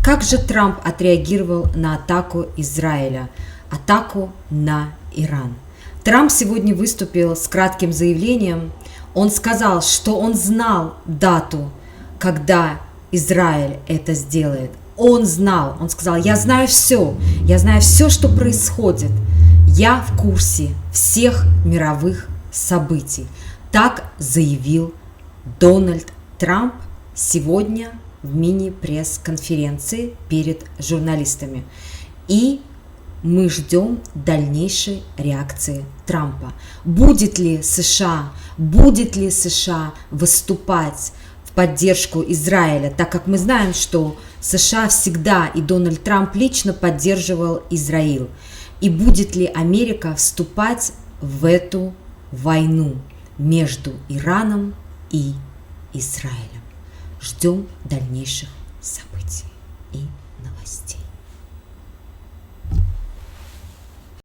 Как же Трамп отреагировал на атаку Израиля, атаку на Иран? Трамп сегодня выступил с кратким заявлением. Он сказал, что он знал дату, когда Израиль это сделает. Он знал, он сказал: я знаю все, что происходит. Я в курсе всех мировых событий. Так заявил Дональд Трамп сегодня в мини-пресс-конференции перед журналистами. И мы ждем дальнейшей реакции Трампа. Будет ли США выступать в поддержку Израиля, так как мы знаем, что США всегда и Дональд Трамп лично поддерживал Израиль. И будет ли Америка вступать в эту войну между Ираном и Израилем? Ждем дальнейших событий.